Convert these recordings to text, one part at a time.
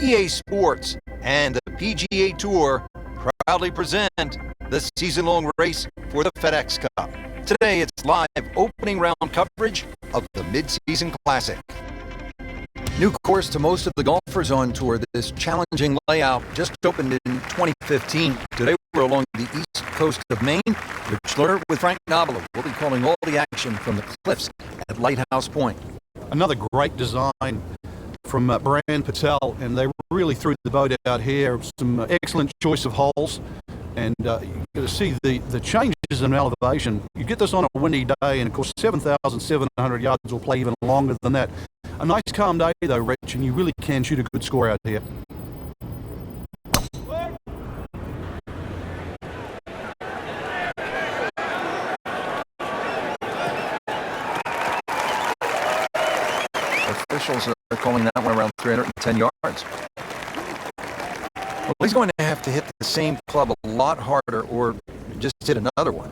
EA Sports and the PGA Tour proudly present the season-long race for the FedEx Cup. Today it's live opening round coverage of the Mid-Season Classic. New course to most of the golfers on tour, this challenging layout just opened in 2015. Today we're along the east coast of Maine. Rich Lerner with Frank Nobilo will be calling all the action from the cliffs at Lighthouse Point. Another great design from Brian Patel, and they really threw the boat out here. Some excellent choice of holes, and you can see the changes in elevation. You get this on a windy day, and of course 7,700 yards will play even longer than that. A nice calm day though, Rich, and you really can shoot a good score out here. Officials are calling that one around 310 yards. Well, he's going to have to hit the same club a lot harder or just hit another one.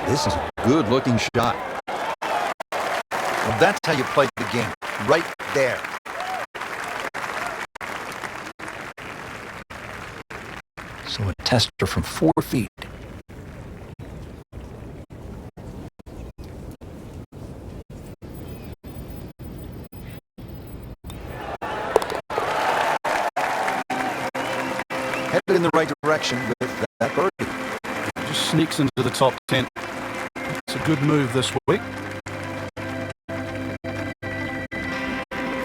This is a good-looking shot. Well, that's how you play the game, right there. So a tester from 4 feet. Headed in the right direction with that birdie. Just sneaks into the top 10. It's a good move this week.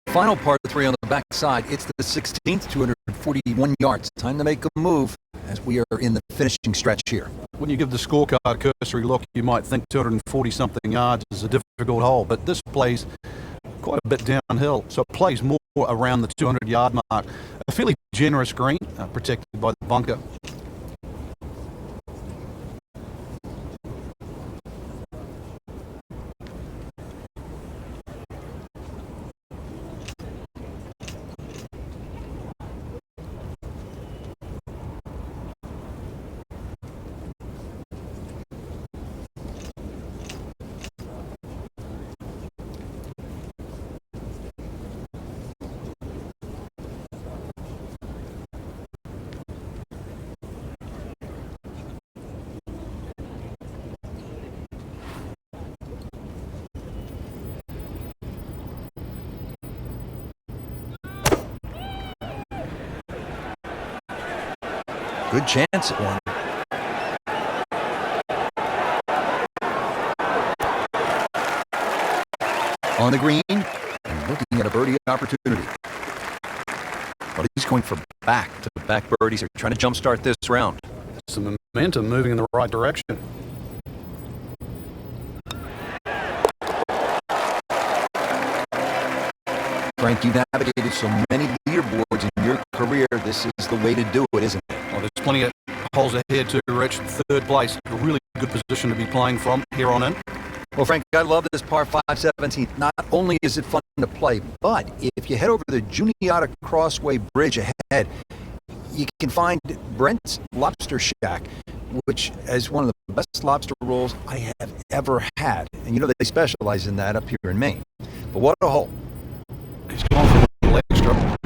Final par 3 on the backside. It's the 16th, 241 yards. Time to make a move as we are in the finishing stretch here. When you give the scorecard a cursory look, you might think 240-something yards is a difficult hole, but this plays quite a bit downhill, so it plays more around the 200-yard mark. A fairly generous green, protected by the bunker. Good chance at one. On the green and looking at a birdie opportunity. But he's going for back-to-back birdies. They're trying to jumpstart this round. Some momentum moving in the right direction. Frank, you've navigated so many leaderboards in your career. This is the way to do it, isn't it? Well, there's plenty of holes ahead too, Rich. Third place, a really good position to be playing from here on in. Well, Frank, I love this par 5 17th. Not only is it fun to play, but if you head over the Juniata Crossway Bridge ahead, you can find Brent's Lobster Shack, which is one of the best lobster rolls I have ever had. And you know they specialize in that up here in Maine. But what a hole. He's gone for a little extra.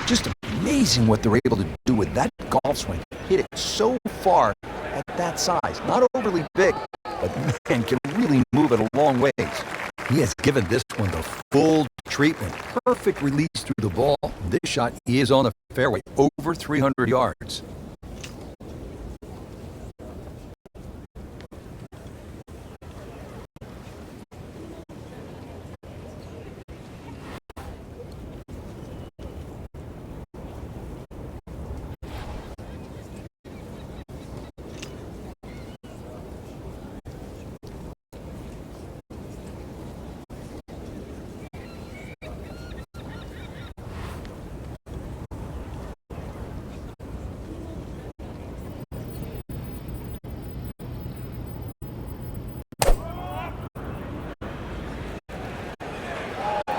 Just amazing what they're able to do with that golf swing. Hit it so far at that size. Not overly big, but man, can really move it a long ways. He has given this one the full treatment. Perfect release through the ball. This shot is on the fairway, over 300 yards.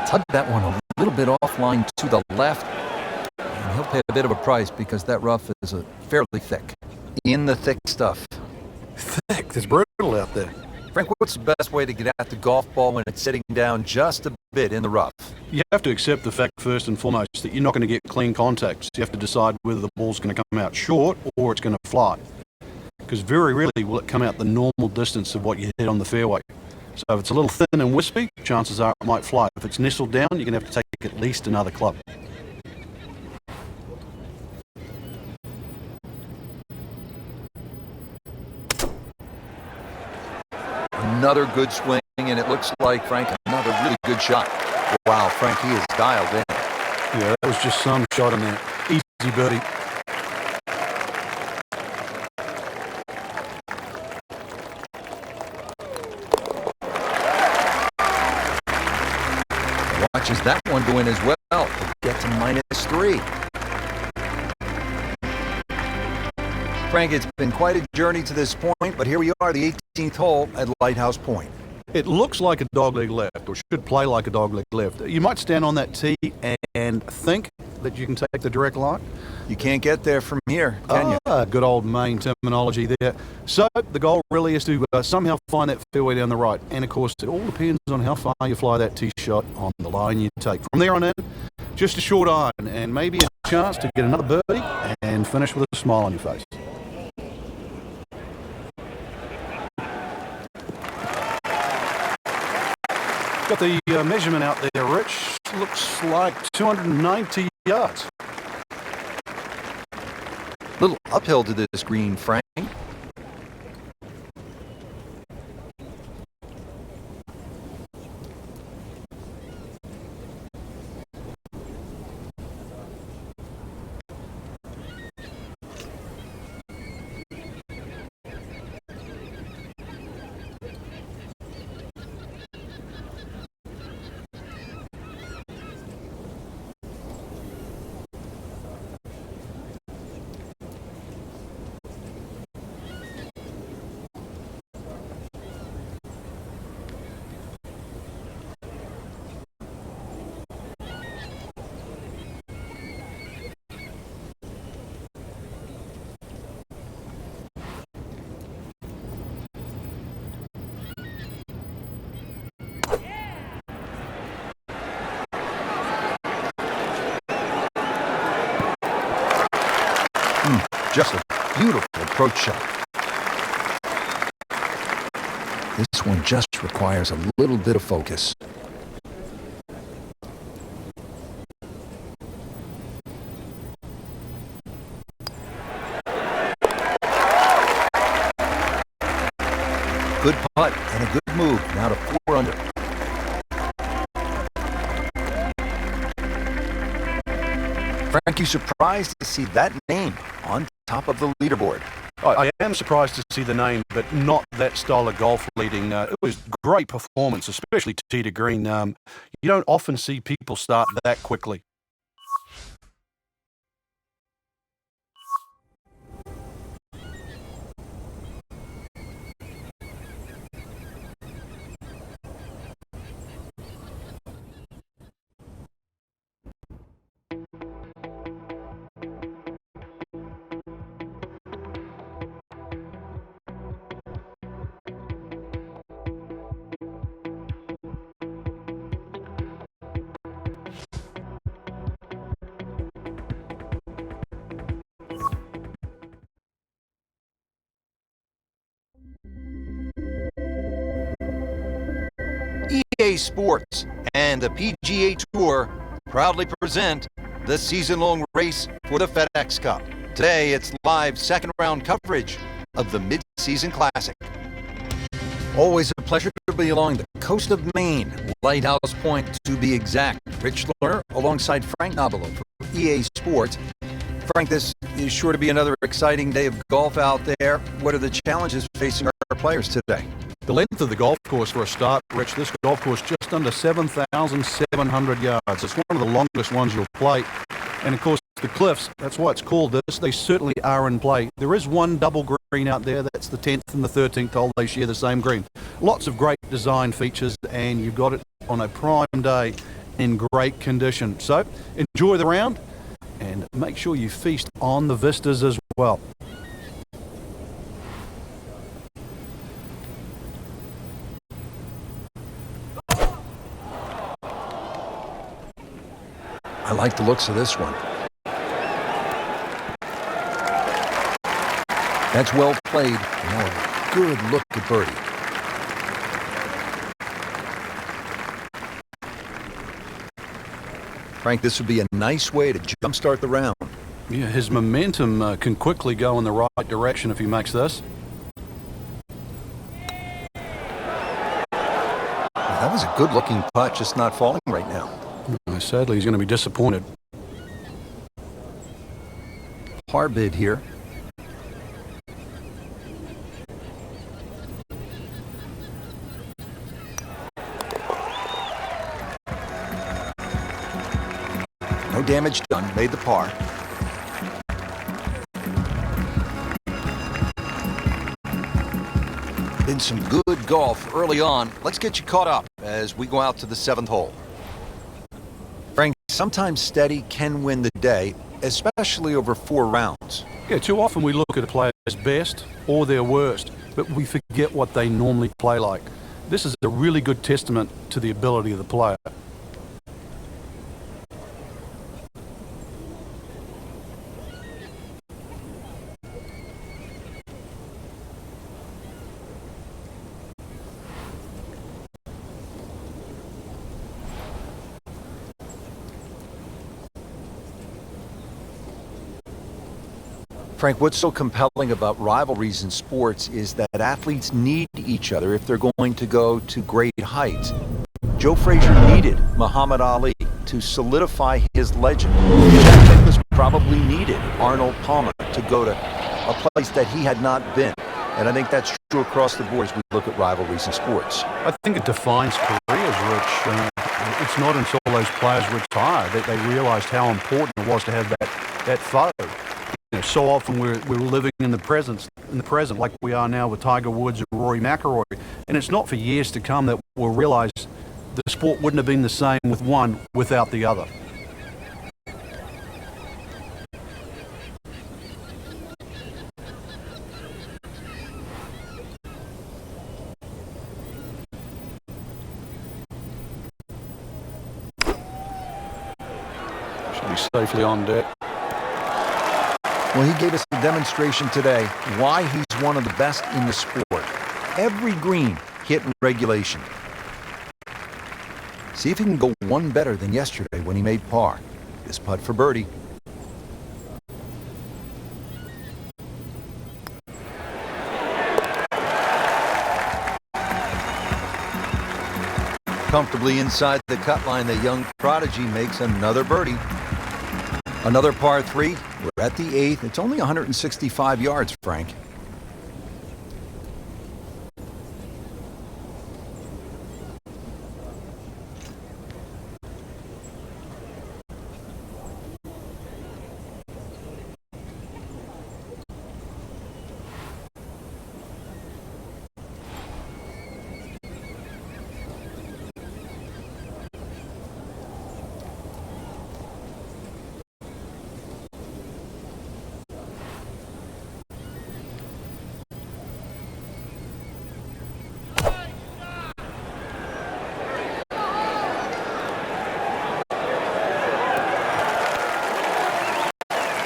Tugged that one a little bit offline to the left. And he'll pay a bit of a price because that rough is fairly thick. In the thick stuff. Thick, there's brutal out there. Frank, what's the best way to get at the golf ball when it's sitting down just a bit in the rough? You have to accept the fact first and foremost that you're not going to get clean contacts. You have to decide whether the ball's going to come out short or it's going to fly. Because very rarely will it come out the normal distance of what you hit on the fairway. So if it's a little thin and wispy, chances are it might fly. If it's nestled down, you're going to have to take at least another club. Another good swing, and it looks like, Frank, another really good shot. Wow, Frank, he is dialed in. Yeah, that was just some shot in there. Easy birdie. Watches that one go in as well. Get to -3. Frank, it's been quite a journey to this point, but here we are, the 18th hole at Lighthouse Point. It looks like a dogleg left, or should play like a dogleg left. You might stand on that tee and think that you can take the direct line. You can't get there from here, can you? Good old Maine terminology there. So the goal really is to somehow find that fairway down the right. And of course, it all depends on how far you fly that tee shot on the line you take. From there on in, just a short iron and maybe a chance to get another birdie and finish with a smile on your face. Got the measurement out there, Rich. Looks like 290 yards. Little uphill to this green, Frank. Just a beautiful approach shot. This one just requires a little bit of focus. Good putt and a good move. Now to 4 under. Frank, you surprised to see that name on top of the leaderboard? I am surprised to see the name, but not that style of golf leading. It was great performance, especially tee to green. You don't often see people start that quickly. EA Sports and the PGA Tour proudly present the season-long race for the FedEx Cup. Today, it's live second-round coverage of the Mid-Season Classic. Always a pleasure to be along the coast of Maine, Lighthouse Point to be exact. Rich Lerner alongside Frank Nobilo for EA Sports. Frank, this is sure to be another exciting day of golf out there. What are the challenges facing our players today? The length of the golf course for a start, Rich, this golf course just under 7,700 yards. It's one of the longest ones you'll play. And of course, the cliffs, that's why it's called this, they certainly are in play. There is one double green out there, that's the 10th and the 13th hole, they share the same green. Lots of great design features, and you've got it on a prime day in great condition. So enjoy the round and make sure you feast on the vistas as well. I like the looks of this one. That's well played. Now a good look at birdie. Frank, this would be a nice way to jumpstart the round. Yeah, his momentum can quickly go in the right direction if he makes this. That was a good-looking putt, just not falling right now. Sadly, he's going to be disappointed. Par bid here. No damage done, made the par. Been some good golf early on. Let's get you caught up as we go out to the 7th hole. Frank, sometimes steady can win the day, especially over 4 rounds. Yeah, too often we look at a player's best or their worst, but we forget what they normally play like. This is a really good testament to the ability of the player. Frank, what's so compelling about rivalries in sports is that athletes need each other if they're going to go to great heights. Joe Frazier needed Muhammad Ali to solidify his legend. Jack Nicklaus probably needed Arnold Palmer to go to a place that he had not been. And I think that's true across the board as we look at rivalries in sports. I think it defines careers, Rich. It's not until those players retire that they realised how important it was to have that foe. You know, so often we're living in the present, like we are now with Tiger Woods and Rory McIlroy, and it's not for years to come that we'll realise the sport wouldn't have been the same with one without the other. Should be safely on deck. Well, he gave us a demonstration today why he's one of the best in the sport. Every green hit in regulation. See if he can go one better than yesterday when he made par. This putt for birdie. Comfortably inside the cut line, the young prodigy makes another birdie. Another par 3. We're at the 8th. It's only 165 yards, Frank.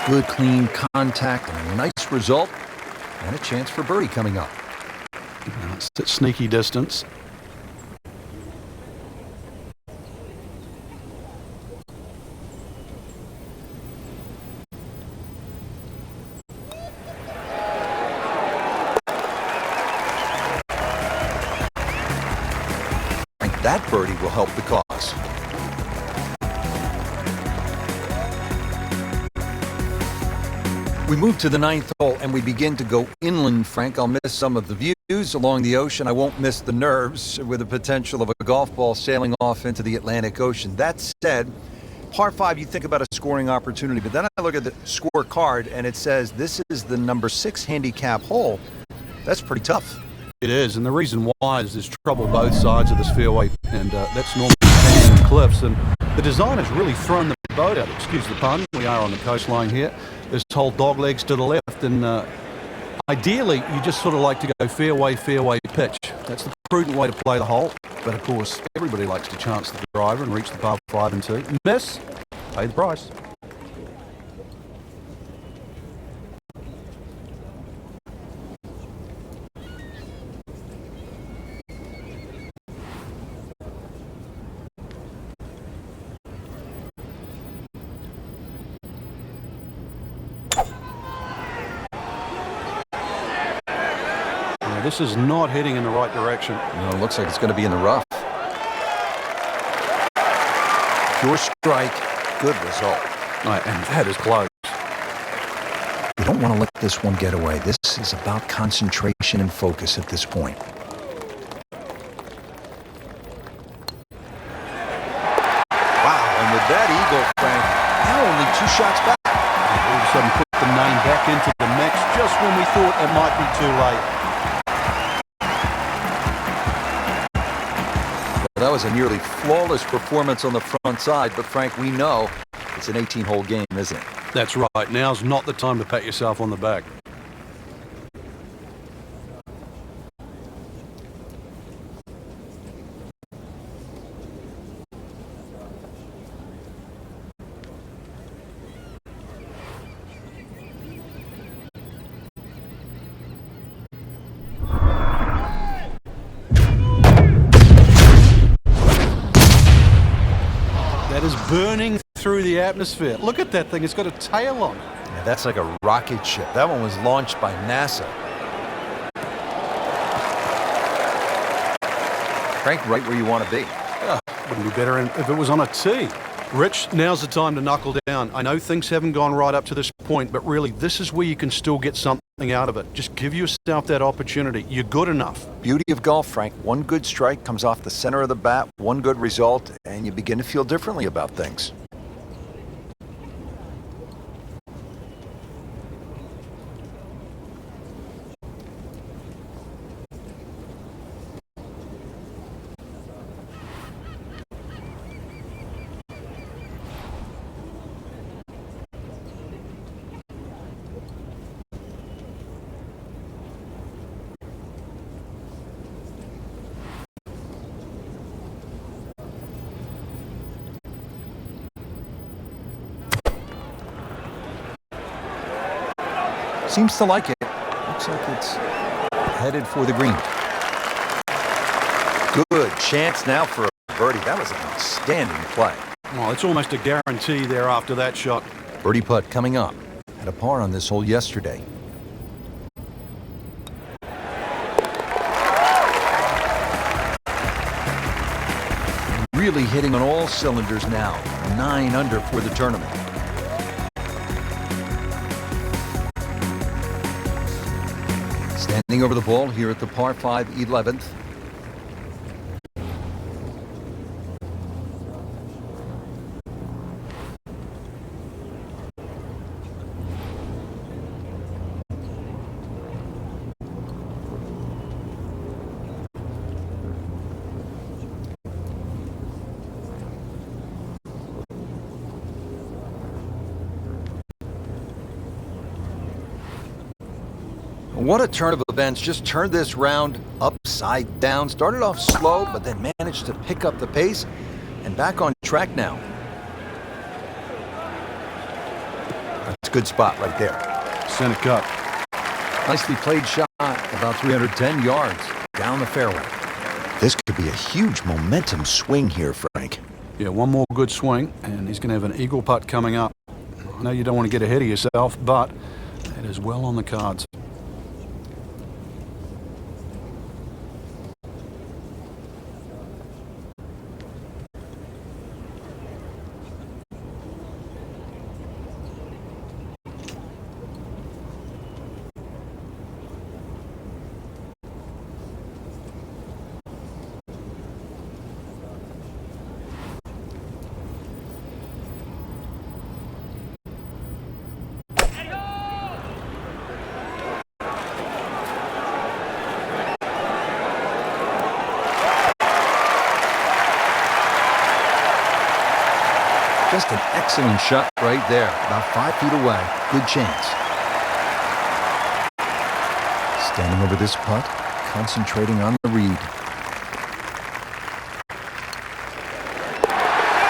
Good, clean contact and a nice result. And a chance for birdie coming up. It's at sneaky distance. That birdie will help the cause. We move to the 9th hole and we begin to go inland, Frank. I'll miss some of the views along the ocean. I won't miss the nerves with the potential of a golf ball sailing off into the Atlantic Ocean. That said, par 5, you think about a scoring opportunity, but then I look at the scorecard and it says this is the number 6 handicap hole. That's pretty tough. It is, and the reason why is there's trouble both sides of this fairway, and that's normally canyon and cliffs, and The design has really thrown the boat out, excuse the pun. We are on the coastline here. There's whole dog legs to the left, and ideally you just sort of like to go fairway, pitch. That's the prudent way to play the hole. But of course, everybody likes to chance the driver and reach the par 5 and 2. Miss, pay the price. This is not heading in the right direction. No, it looks like it's going to be in the rough. Pure strike, good result. Right, and that is close. You don't want to let this one get away. This is about concentration and focus at this point. Wow, and with that eagle, Frank, now only 2 shots back. All of a sudden put the name back into the mix just when we thought it might be too late. That was a nearly flawless performance on the front side, but Frank, we know it's an 18-hole game, isn't it? That's right. Now's not the time to pat yourself on the back. That is burning through the atmosphere. Look at that thing. It's got a tail on it. Yeah, that's like a rocket ship. That one was launched by NASA. Frank, right where you want to be. Wouldn't be better if it was on a tee. Rich, now's the time to knuckle down. I know things haven't gone right up to this point, but really, this is where you can still get something out of it. Just give yourself that opportunity. You're good enough. Beauty of golf, Frank. One good strike comes off the center of the bat, one good result, and you begin to feel differently about things. Seems to like it. Looks like it's headed for the green. Good chance now for a birdie. That was an outstanding play. Well, it's almost a guarantee there after that shot. Birdie putt coming up. Had a par on this hole yesterday. Really hitting on all cylinders now. 9 under for the tournament. Standing over the ball here at the par 5 11th. What a turn of events. Just turned this round upside down. Started off slow, but then managed to pick up the pace and back on track now. That's a good spot right there. Center cut. Nicely played shot, about 310 yards down the fairway. This could be a huge momentum swing here, Frank. Yeah, one more good swing, and he's going to have an eagle putt coming up. I know you don't want to get ahead of yourself, but it is well on the cards. Just an excellent shot right there, about 5 feet away. Good chance. Standing over this putt, concentrating on the read.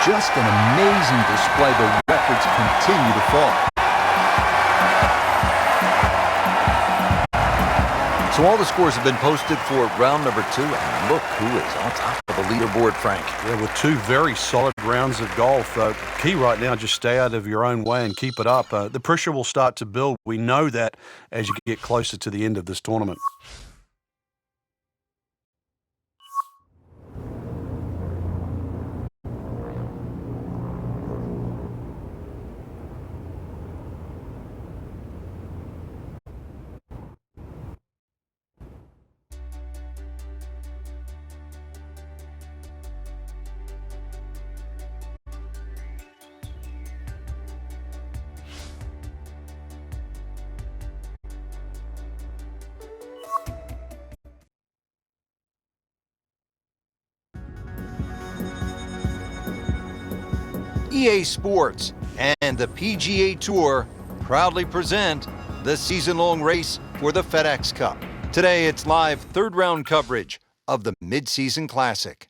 Just an amazing display. The records continue to fall. So all the scores have been posted for round number 2, and look who is on top of the leaderboard, Frank. Yeah, with 2 very solid rounds of golf. Key right now, just stay out of your own way and keep it up. The pressure will start to build. We know that as you get closer to the end of this tournament. EA Sports and the PGA Tour proudly present the season-long race for the FedEx Cup. Today, it's live third-round coverage of the Mid-Season Classic.